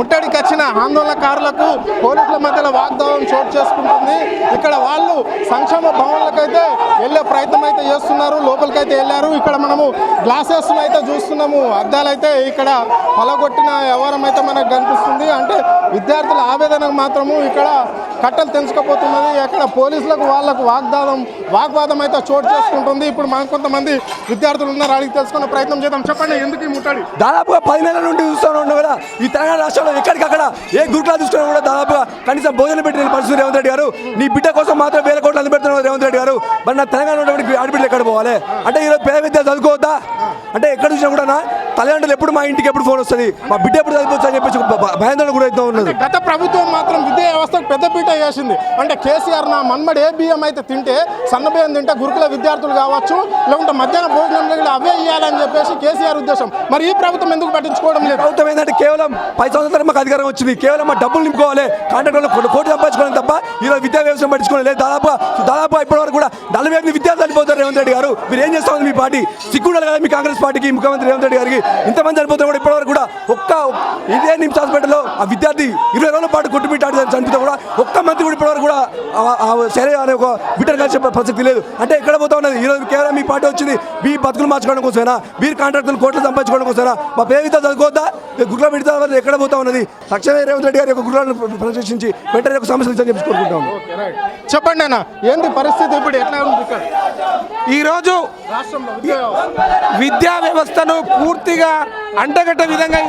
ముట్టడికి వచ్చిన ఆందోళనకారులకు పోలీసుల మధ్యలో వాగ్దానం చోటు చేసుకుంటుంది. ఇక్కడ వాళ్ళు సంక్షేమ భవన్లకైతే వెళ్ళే ప్రయత్నం అయితే చేస్తున్నారు, లోపలికైతే వెళ్ళారు. ఇక్కడ మనము గ్లాసెస్ అయితే చూస్తున్నాము, అద్దాలైతే ఇక్కడ పలగొట్టిన వ్యవహారం అయితే మనకు కనిపిస్తుంది. అంటే విద్యార్థుల ఆవేదనకు మాత్రము ఇక్కడ కట్టలు తెంచుకపోతున్నది. అక్కడ పోలీసులకు వాళ్ళకు వాగ్వాదం అయితే చోటు చేసుకుంటుంది. ఇప్పుడు మనకు కొంతమంది విద్యార్థులు ఉన్నారు, అడిగి తెలుసుకునే ప్రయత్నం చేద్దాం. చెప్పండి, ఎందుకు ఈ ముట్టడి? దాదాపుగా 10 నెలల నుండి చూస్తూ కూడా ఈ తెలంగాణ రాష్ట్రంలో ఎక్కడికక్కడ ఏ గురుకులా చూసుకున్నా కూడా దాదాపుగా కనీసం భోజనం పెట్టిన పరిస్థితి రేవంత్ రెడ్డి గారు. నీ బిడ్డ కోసం మాత్రం 1000 కోట్లు అందిపెడుతున్నారు రేవంత్ రెడ్డి గారు. మరి నా తెలంగాణ ఉన్నటువంటి ఆడబిడ్డలు ఎక్కడ పోవాలి? అంటే ఈరోజు పేద విద్య చదువుకోవద్దా? అంటే ఎక్కడ చూసినా కూడా తల్లిదండ్రులు ఎప్పుడు మా ఇంటికి ఎప్పుడు ఫోన్ వస్తుంది, మా బిడ్డ ఎప్పుడు చదివచ్చు అని చెప్పేసి భయాందోళన గురవుతూ ఉన్నది. గత ప్రభుత్వం మాత్రం విద్యా వ్యవస్థకు పెద్దపీట వేసింది. అంటే కేసీఆర్ నా మన్మడి ఏ బియ్యం అయితే తింటే సన్నబియ్యం తింటే గురుకుల విద్యార్థులు కావచ్చు, లేకుంటే మధ్యాహ్న భోజనం అవే ఇవ్వాలని చెప్పేసి కేసీఆర్ ఉద్దేశం. మరి ఈ ప్రభుత్వం ఎందుకు పట్టించుకోవడం లేదు? ప్రభుత్వం ఏంటంటే కేవలం 10 సంవత్సరాలు మాకు అధికారం వచ్చింది, కేవలం మా డబ్బులు నింపుకోవాలి, కాంట్రాక్టర్లు కోటి సంపాదించుకోవాలి తప్ప ఈరోజు విద్యా వ్యవస్థను పట్టించుకోవాలి లేదు. దాదాపు ఇప్పటి వరకు కూడా 48 విద్యార్థులు చనిపోతారు రేవంత్ రెడ్డి గారు. మీరు ఏం చేస్తామని మీ పార్టీ సిగ్గుండాలి కదా? మీ కాంగ్రెస్ పార్టీకి, ముఖ్యమంత్రి రేవంత్ రెడ్డి గారికి ఇంతమంది చనిపోతారు కూడా ఇప్పటివరకు కూడా ఇదే నిమ్స్ హాస్పిటల్లో ఆ విద్యార్థి 20 రోజుల పాటు కొట్టుమిట్టాడు చనిపోతే కూడా ఒక్క మంత్రి కూడా ఇప్పటివరకు కూడా సరే అనే ఒక బిడ్డను కలిసే ప్రసక్తి లేదు. అంటే ఎక్కడ పోతా ఉన్నది? ఈరోజు కేవలం మీ పార్టీ వచ్చింది మీ బతుకులు మార్చుకోవడం కోసమేనా? మీరు కాంట్రాక్టులు కోట్లు సంపాదించుకోవడం కోసమేనా? మా పేద విద్య చదువుకోవద్దా? గురుకుల విద్య ఎక్కడ పోతా ఉన్నది? తక్షణమే రేవంత్ రెడ్డి గారి యొక్క గురుకులను ప్రదర్శించి వెంటనే ఒక సమస్యలు చెప్పుకుంటాం. చెప్పండి అన్న, ఏంటి పరిస్థితి ఇప్పుడు ఎట్లా ఉంది ఇక్కడ? ఈరోజు విద్యా వ్యవస్థను పూర్తిగా అంటగట్టే విధంగా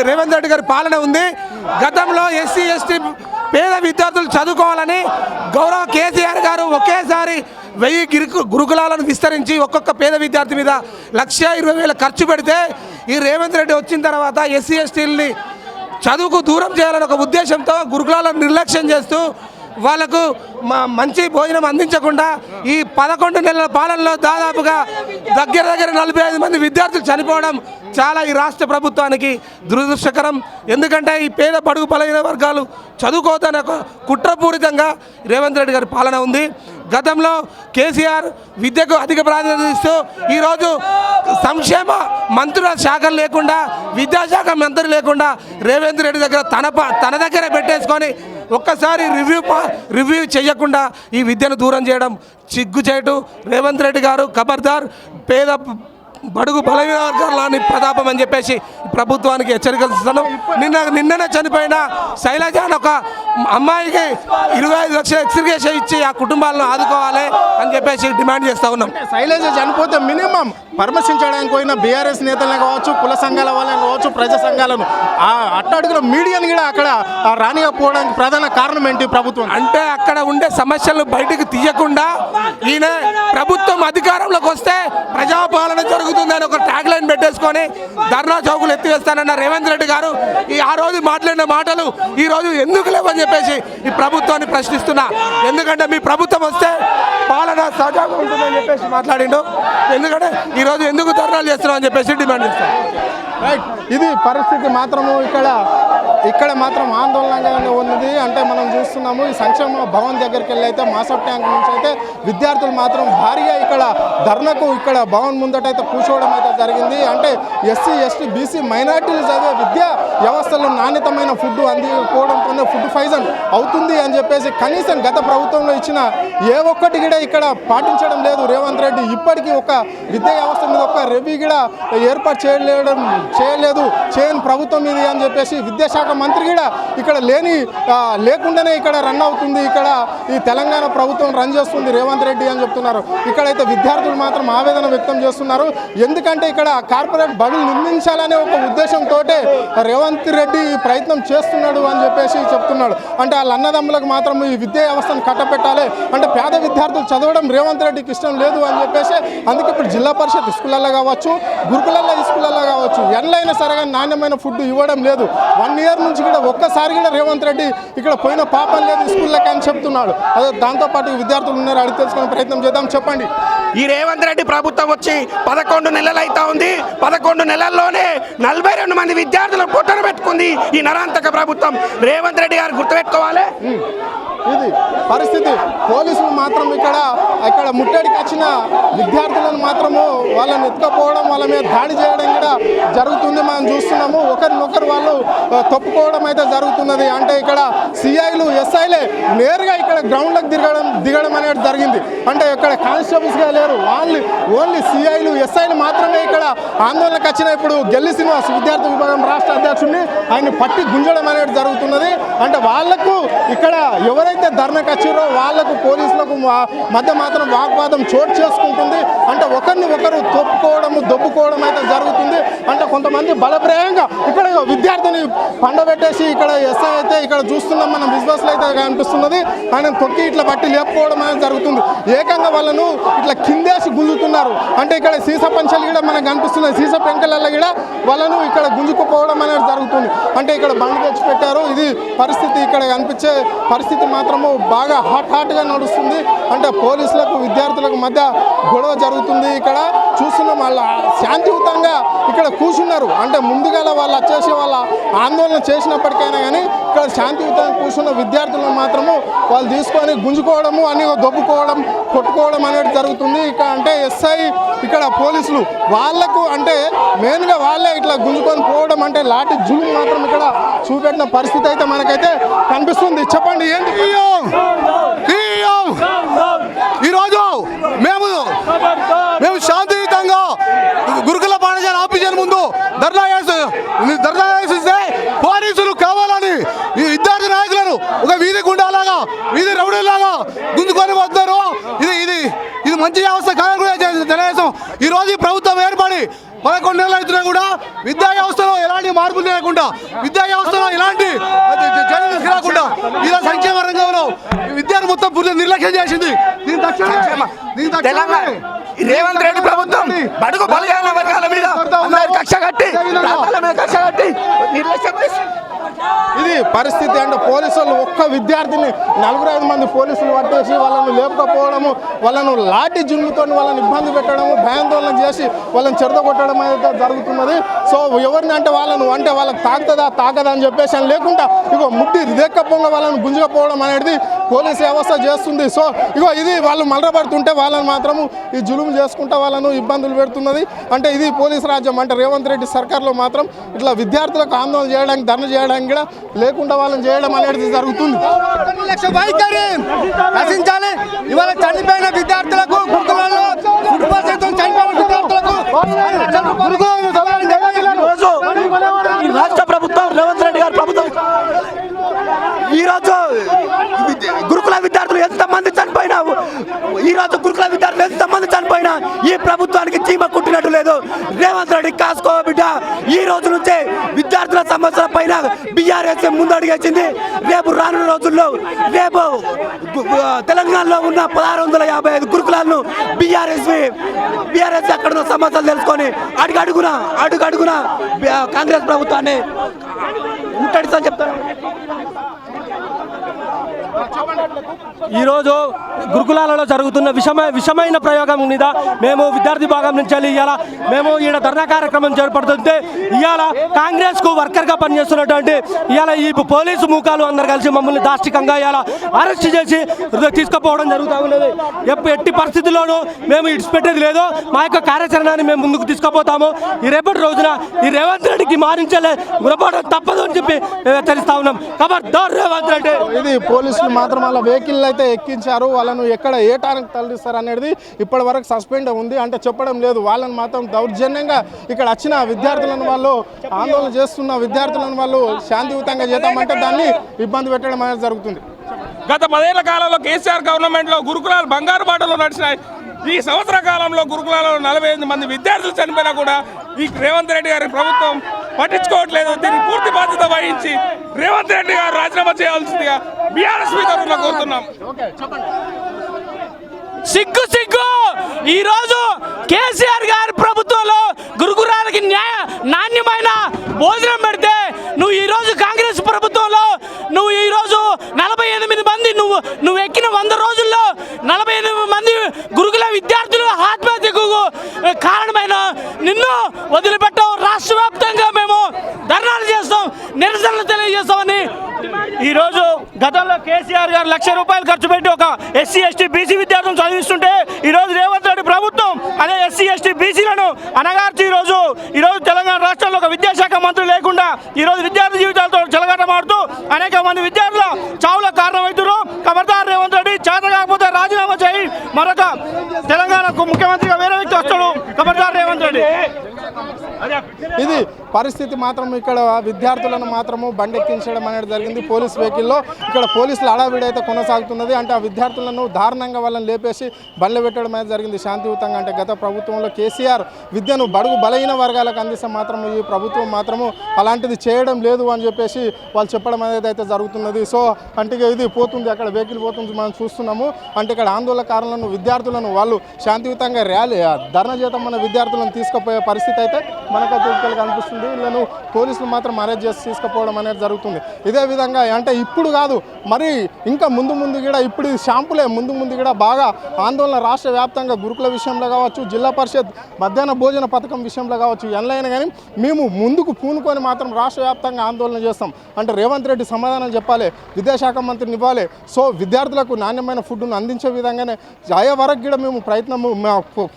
రేవంత్ రెడ్డి గారి పాలన ఉంది. గతంలో ఎస్సీ ఎస్టీ పేద విద్యార్థులు చదువుకోవాలని గౌరవ కేసీఆర్ గారు ఒకేసారి 1000 గురుకులాలను విస్తరించి ఒక్కొక్క పేద విద్యార్థి మీద 1,20,000 ఖర్చు పెడితే ఈ రేవంత్ రెడ్డి వచ్చిన తర్వాత ఎస్సీ ఎస్టీలని చదువుకు దూరం చేయాలని ఒక ఉద్దేశంతో గురుకులాలను నిర్లక్ష్యం చేస్తూ వాళ్లకు మంచి భోజనం అందించకుండా ఈ 11 నెలల పాలనలో దాదాపుగా దగ్గర 45 మంది విద్యార్థులు చనిపోవడం చాలా ఈ రాష్ట్ర ప్రభుత్వానికి దురదృష్టకరం. ఎందుకంటే ఈ పేద బడుగు బలహీన వర్గాలు చదువుకోవద్దని ఒక కుట్రపూరితంగా రేవంత్ రెడ్డి గారి పాలన ఉంది. గతంలో కేసీఆర్ విద్యకు అధిక ప్రాధాన్యత ఇస్తూ ఈరోజు సంక్షేమ మంత్రుల శాఖలు లేకుండా, విద్యాశాఖ మంత్రి లేకుండా రేవంత్ రెడ్డి దగ్గర తన దగ్గరే పెట్టేసుకొని ఒక్కసారి రివ్యూ చేయకుండా ఈ విద్యను దూరం చేయడం సిగ్గుచేటు. రేవంత్ రెడ్డి గారు ఖబర్దార్, పేద బడుగు బలహీన వర్గాలని ప్రతాపం అని చెప్పేసి ప్రభుత్వానికి హెచ్చరికలు ఇస్తున్నాను. నిన్ననే చనిపోయిన శైలజ అని ఒక అమ్మాయికి 25 లక్షల ఎక్స్గ్రేషన్ ఇచ్చి ఆ కుటుంబాలను ఆదుకోవాలి అని చెప్పేసి డిమాండ్ చేస్తూ ఉన్నాం. శైలజ చనిపోతే మినిమం పరామర్శించడానికి పోయిన బీఆర్ఎస్ నేతలను కావచ్చు, కుల సంఘాల వాళ్ళని కావచ్చు, ప్రజా సంఘాలను అట్టడుగున మీడియాని కూడా అక్కడ రానియకపోవడానికి ప్రధాన కారణం ఏంటి? ప్రభుత్వం అంటే అక్కడ ఉండే సమస్యలను బయటకు తీయకుండా ఈయన ప్రభుత్వం అధికారంలోకి వస్తే ప్రజాపాలన జరుగుతుందని ఒక ట్యాగ్ లైన్ పెట్టేసుకొని ధర్నా చౌకులు ఎత్తివేస్తానన్న రేవంత్ రెడ్డి గారు ఆ రోజు మాట్లాడిన మాటలు ఈ రోజు ఎందుకు లేవని చెప్పేసి ఈ ప్రభుత్వాన్ని ప్రశ్నిస్తున్నా. ఎందుకంటే మీ ప్రభుత్వం వస్తే పాలన సజాగా ఉంటుందని చెప్పేసి మాట్లాడిండు. ఎందుకంటే ఈరోజు ఎందుకు ధర్నాలు చేస్తున్నాం అని చెప్పేసి డిమాండ్ చేస్తాం. రైట్, ఇది పరిస్థితి మాత్రము ఇక్కడ మాత్రం ఆందోళనగానే ఉన్నది. అంటే మనం చూస్తున్నాము ఈ సంక్షేమ భవన్ దగ్గరికి వెళ్ళి అయితే మాసప్ ట్యాంక్ నుంచి అయితే విద్యార్థులు మాత్రం భారీగా ఇక్కడ ధర్నకు ఇక్కడ భవన్ ముందటైతే కూర్చోవడం అయితే జరిగింది. అంటే ఎస్సీ ఎస్టీ బీసీ మైనార్టీలు చదివే విద్యా వ్యవస్థలో నాణ్యతమైన ఫుడ్ అందిపోవడంతోనే ఫుడ్ పాయిజన్ అవుతుంది అని చెప్పేసి కనీసం గత ప్రభుత్వంలో ఇచ్చిన ఏ ఒక్కటి కూడా ఇక్కడ పాటించడం లేదు రేవంత్ రెడ్డి. ఇప్పటికీ ఒక విద్యా వ్యవస్థ మీద ఒక రివ్యూ కూడా ఏర్పాటు చేయని ప్రభుత్వం ఇది అని చెప్పేసి విద్యాశాఖ మంత్రి కూడా ఇక్కడ లేకుండానే ఇక్కడ రన్ అవుతుంది. ఇక్కడ ఈ తెలంగాణ ప్రభుత్వం రన్ చేస్తుంది రేవంత్ రెడ్డి అని చెప్తున్నారు. ఇక్కడైతే విద్యార్థులు మాత్రం ఆవేదన వ్యక్తం చేస్తున్నారు. ఎందుకంటే ఇక్కడ కార్పొరేట్ బడులు నిర్మించాలనే ఒక ఉద్దేశంతో రేవంత్ రెడ్డి ప్రయత్నం చేస్తున్నాడు అని చెప్పేసి చెప్తున్నాడు. అంటే వాళ్ళ అన్నదమ్ములకు మాత్రం ఈ విద్యా వ్యవస్థను కట్టబెట్టాలి, అంటే పేద విద్యార్థులు చదవడం రేవంత్ రెడ్డికి ఇష్టం లేదు అని చెప్పేసి అందుకే ఇప్పుడు జిల్లా పరిషత్ స్కూళ్ళల్లో కావచ్చు, గురుకులల్లో స్కూళ్ళల్లో కావచ్చు ఎన్నైనా సరే నాణ్యమైన ఫుడ్ ఇవ్వడం లేదు. 1 year నుంచి కూడా ఒక్కసారి కూడా రేవంత్ రెడ్డి ఇక్కడ పోయిన పాపం లేదు స్కూళ్ళకి అని చెప్తున్నాడు. అదే దాంతోపాటు విద్యార్థులు ఉన్నారు, అడిగి తెలుసుకునే ప్రయత్నం చేద్దాం. చెప్పండి, ఈ రేవంత్ రెడ్డి ప్రభుత్వం వచ్చి 11 నెలలు అవుతా ఉంది. 11 నెలల్లోనే 42 మంది విద్యార్థులు పొట్టను పెట్టుకున్నారు. వాడుకుంది ఈ నరాంతక ప్రభుత్వం. రేవంత్ రెడ్డి గారు గుర్తుపెట్టుకోవాలి. ఇది పరిస్థితి. పోలీసులు మాత్రం ఇక్కడ ముట్టడికి వచ్చిన విద్యార్థులను మాత్రము వాళ్ళని ఎత్తుకపోవడం, వాళ్ళ మీద దాడి చేయడం కూడా జరుగుతుంది. మనం చూస్తున్నాము. ఒకరినొకరు వాళ్ళు తప్పుకోవడం అయితే జరుగుతున్నది. అంటే ఇక్కడ సిఐలు ఎస్ఐలే నేరుగా ఇక్కడ గ్రౌండ్లకు దిగడం అనేది జరిగింది. అంటే ఇక్కడ కానిస్టేబుల్స్గా లేరు, వాళ్ళు ఓన్లీ సిఐలు ఎస్ఐలు మాత్రమే ఇక్కడ ఆందోళనకు వచ్చిన. ఇప్పుడు గెల్లి శ్రీనివాస్ విద్యార్థి విభాగం రాష్ట్ర అధ్యక్షుడిని ఆయన్ని పట్టి గుంజడం అనేది జరుగుతున్నది. అంటే వాళ్లకు ఇక్కడ ఎవరైతే ధర్నాకు వచ్చారో వాళ్లకు పోలీసులకు మధ్య మాత్రం వాగ్వాదం చోటు చేసుకుంటుంది. అంటే ఒకరిని ఒకరు తొప్పుకోవడము దొబ్బుకోవడం అయితే జరుగుతుంది. అంటే కొంతమంది బలప్రయంగా ఇక్కడ విద్యార్థిని పండబెట్టేసి ఇక్కడ ఎస్ఐ అయితే ఇక్కడ చూస్తున్నాం మనం విజువల్స్లో అయితే కనిపిస్తున్నది. ఆయన తొక్కి ఇట్లా బట్టి లేపుకోవడం అనేది జరుగుతుంది. ఏకంగా వాళ్ళను ఇట్లా కిందేసి గుంజుతున్నారు. అంటే ఇక్కడ సీస పంచలు కూడా మనకు కనిపిస్తున్నాయి. సీస పెంకలలో కూడా వాళ్ళను ఇక్కడ గుంజుకుపోవడం అనేది జరుగుతుంది. అంటే ఇక్కడ బండి తెచ్చి పెట్టారు. ఇది పరిస్థితి ఇక్కడ కనిపించే పరిస్థితి మాత్రము బాగా హాట్గా నడుస్తుంది. అంటే పోలీసులకు విద్యార్థులకు మధ్య గొడవ జరుగుతుంది. ఇక్కడ చూస్తున్నాం వాళ్ళ శాంతియుతంగా ఇక్కడ కూర్చున్నారు. అంటే ముందుగా వాళ్ళు వచ్చేసి వాళ్ళ ఆందోళన చేసినప్పటికైనా కానీ ఇక్కడ శాంతియుతంగా కూర్చున్న విద్యార్థులను మాత్రము వాళ్ళు తీసుకొని గుంజుకోవడము అని దొబ్బుకోవడం కొట్టుకోవడం అనేది జరుగుతుంది. ఇక్కడ అంటే ఎస్ఐ ఇక్కడ పోలీసులు వాళ్లకు అంటే మెయిన్గా వాళ్ళే ఇట్లా గుంజుకొని పోవడం అంటే లాఠీ జులుం మాత్రం ఇక్కడ చూపెట్టిన పరిస్థితి అయితే మనకైతే కనిపిస్తుంది. చెప్పండి ఏంటి? ఈరోజు మేము శాంతియుతంగా గురుకుల పాఠశాల ఆఫీసర్ ముందు ధర్నా చేస్తే పోలీసులు కావాలని ఈ విద్యార్థి నాయకులను ఒక వీధి గుండాలాగా వీధి రౌడీలాగా గుంజుకొని వస్తారు. ఇది మంచి వ్యవస్థ కాదని కూడా తెలియజేస్తాం. ఈ రోజు ఈ ప్రభుత్వం ఏర్పడి 11 నెలలు అవుతున్నా కూడా విద్యా వ్యవస్థలో ఎలాంటి మార్పులు లేకుండా, విద్యా వ్యవస్థలో ఎలాంటి చర్యలు తీసుకురాకుండా ఇలా సంక్షేమ రంగంలో విద్యను మొత్తం పూర్తి నిర్లక్ష్యం చేసింది. తెలంగాణ రేవంత్ రెడ్డి ప్రభుత్వం బడుగు బలహీన వర్గాల మీద కక్ష కట్టి ఇది పరిస్థితి. అంటే పోలీసులు ఒక్క విద్యార్థిని 4-5 మంది పోలీసులు పట్టేసి వాళ్ళను లేపకపోవడము, వాళ్ళను లాఠీ జున్నుతో వాళ్ళని ఇబ్బంది పెట్టడము, భయాందోళన చేసి వాళ్ళని చెరదగొట్టడం అయితే జరుగుతున్నది. సో ఎవరిని అంటే వాళ్ళకి తాకదా అని చెప్పేసి అని లేకుండా ముట్టి రేక్కపోగా వాళ్ళని గుంజుకపోవడం అనేది పోలీసు వ్యవస్థ చేస్తుంది. సో ఇది వాళ్ళు మలరబడుతుంటే వాళ్ళని మాత్రము ఈ జులుం చేసుకుంటా వాళ్ళను ఇబ్బందులు పెడుతున్నది. అంటే ఇది పోలీసు రాజ్యం. అంటే రేవంత్ రెడ్డి సర్కార్లో మాత్రం ఇట్లా విద్యార్థులకు ఆందోళన చేయడానికి ధర్నా చేయడానికి కూడా లేకుండా వాళ్ళని చేయడం అనేది జరుగుతుంది. రచించాలి. ఇవాళ చనిపోయిన విద్యార్థులకు గురుకులాల్లో రాష్ట్ర ప్రభుత్వం రేవంత్ రెడ్డి గారి ప్రభుత్వం ఈరోజు గురుకుల విద్యార్థులు ఎంతమంది చనిపోయినా ఈ ప్రభుత్వానికి చీమ కుట్టినట్టు లేదు. రేవంత్ రెడ్డి కాసుకో బిడ్డ. ఈ రోజు నుంచే విద్యార్థుల సమస్యల పైన బీఆర్ఎస్ ముందడుగేసింది. రేపు రానున్న రోజుల్లో తెలంగాణలో ఉన్న 1655 గురుకులాలను బీఆర్ఎస్ అక్కడ ఉన్న సమస్యలు తెలుసుకొని అడుగడుగున కాంగ్రెస్ ప్రభుత్వాన్ని ముట్టడిస్తా చెప్తారు. ఈరోజు గురుకులాలలో జరుగుతున్న విషమైన ప్రయోగం మీద మేము విద్యార్థి భాగం నుంచి ఇవాళ మేము ఈడ ధర్నా కార్యక్రమం చేపడుతుంటే ఇవాళ కాంగ్రెస్కు వర్కర్గా పనిచేస్తున్నటువంటి ఇవాళ ఈ పోలీసు మూకాలు అందరు కలిసి మమ్మల్ని దాష్టికంగా ఇవాళ అరెస్ట్ చేసి తీసుకుపోవడం జరుగుతూ ఉన్నది. ఎట్టి పరిస్థితుల్లోనూ మేము ఇడిచిపెట్టేది లేదు. మా యొక్క కార్యాచరణని మేము ముందుకు తీసుకుపోతాము. ఈ రేపటి రోజున ఈ రేవంత్ రెడ్డికి మారించలే గురపడడం తప్పదు అని చెప్పి మేము హెచ్చరిస్తా ఉన్నాం. కాబట్టి రేవంత్ రెడ్డి ఇది పోలీసులు మాత్రం వాళ్ళ వెహికల్ అయితే ఎక్కించారు. వాళ్ళను ఎక్కడ ఏ టానికి తరలిస్తారు అనేది ఇప్పటి వరకు సస్పెండ్ ఉంది. అంటే చెప్పడం లేదు. వాళ్ళని మాత్రం దౌర్జన్యంగా ఇక్కడ వచ్చిన విద్యార్థులను వాళ్ళు ఆందోళన చేస్తున్న విద్యార్థులను వాళ్ళు శాంతియుతంగా చేద్దామంటే దాన్ని ఇబ్బంది పెట్టడం అనేది జరుగుతుంది. గత 10 ఏళ్ల కాలంలో కేసీఆర్ గవర్నమెంట్లో గురుకులాలు బంగారు బాటలో నడిచినాయి. ఈ సంవత్సర కాలంలో గురుకులాలలో 45 మంది విద్యార్థులు చనిపోయినా కూడా ఈ రేవంత్ రెడ్డి గారి ప్రభుత్వం పట్టించుకోవట్లేదు. దీనికి పూర్తి బాధ్యత వహించి రేవంత్ రెడ్డి గారు రాజీనామా చేయాల్సిందిగా బీఆర్ఎస్ తరఫున కోరుతున్నాం. సిగ్గు ఈరోజు కేసీఆర్ గారి ప్రభుత్వంలో గురుకులాలకి నాణ్యమైన భోజనం పెడితే నువ్వు ఈరోజు కాంగ్రెస్ ప్రభుత్వంలో నువ్వు ఈరోజు 48 మంది నువ్వు ఎక్కిన 100 రోజుల్లో 48 మంది గురుకుల విద్యార్థులు ఆత్మహత్యకు కారణమైన నిన్ను వదిలిపెట్టావు. రాష్ట్ర వ్యాప్తంగా మేము ధర్నాలు చేస్తాం, నిరసనలు తెలియజేస్తామని ఈరోజు గతంలో కేసీఆర్ గారు ₹1,00,000 ఖర్చు పెట్టి ఒక ఎస్సీ ఎస్టీ బీసీ విద్యార్థులను చదివిస్తుంటే ఈరోజు రేవంత్ రెడ్డి ప్రభుత్వం అదే ఎస్సీ ఎస్టీ బీసీలను అనగార్చి ఈరోజు తెలంగాణ రాష్ట్రంలో ఒక విద్యాశాఖ మంత్రి లేకుండా ఈరోజు విద్యార్థి జీవితాలతో చెలగాటమాడుతూ అనేక మంది విద్యార్థుల చావుల కారణమవుతారు. ఖబర్దార్ రేవంత్ రెడ్డి, చేత కాకపోతే రాజీనామా చేయి, మరొక తెలంగాణకు ముఖ్యమంత్రిగా వేరే వ్యక్తి వస్తాడు. ఖబర్దార్ రేవంత్ రెడ్డి. ఇది పరిస్థితి. మాత్రం ఇక్కడ విద్యార్థులను మాత్రము బండెక్కించడం అనేది జరిగింది పోలీస్ వెహికల్లో. ఇక్కడ పోలీసుల హడావిడి అయితే కొనసాగుతున్నది. అంటే ఆ విద్యార్థులను దారుణంగా వాళ్ళని లేపేసి బండ్లు పెట్టడం అనేది జరిగింది శాంతియుతంగా. అంటే గత ప్రభుత్వంలో కేసీఆర్ విద్యను బడుగు బలహీన వర్గాలకు అందిస్తే మాత్రం ఈ ప్రభుత్వం మాత్రము అలాంటిది చేయడం లేదు అని చెప్పేసి వాళ్ళు చెప్పడం అనేది అయితే జరుగుతున్నది. సో అంటే ఇది పోతుంది, అక్కడ వెహికల్ పోతుంది మనం చూస్తున్నాము. అంటే ఇక్కడ ఆందోళనకారులను విద్యార్థులను వాళ్ళు శాంతియుతంగా ధర్నా చేద్దాం మన విద్యార్థులను తీసుకుపోయే పరిస్థితి అయితే మనకైతే ఇక్కడ కనిపిస్తుంది. వీళ్ళను పోలీసులు మాత్రం అరెస్ట్ చేసి తీసుకుపోవడం అనేది జరుగుతుంది. ఇదే విధంగా అంటే ఇప్పుడు కాదు, మరి ఇంకా ముందు కూడా ఇప్పుడు షాంపులే ముందు కూడా బాగా ఆందోళన రాష్ట్ర వ్యాప్తంగా గురుకుల విషయంలో కావచ్చు, జిల్లా పరిషత్ మధ్యాహ్న భోజన పథకం విషయంలో కావచ్చు, ఎన్లైనా కానీ మేము ముందుకు పూనుకొని మాత్రం రాష్ట్ర వ్యాప్తంగా ఆందోళన చేస్తాం. అంటే రేవంత్ రెడ్డి సమాధానం చెప్పాలి, విద్యాశాఖ మంత్రిని ఇవ్వాలి. సో విద్యార్థులకు నాణ్యమైన ఫుడ్ను అందించే విధంగానే అయ్యే వరకు కూడా మేము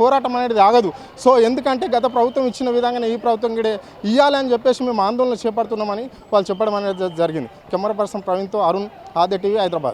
పోరాటం అనేది ఆగదు. సో ఎందుకంటే గత ప్రభుత్వం ఇచ్చిన విధంగానే ఈ ప్రభుత్వం కూడా ఇవ్వాలి అని చెప్పేసి మేము ఆందోళన చేపడుతున్నామని వాళ్ళు చెప్పడం అనేది జరిగింది. కెమెరా పర్సన్ ప్రవీణ్తో అరుణ్, ఆద్య టీవీ, హైదరాబాద్.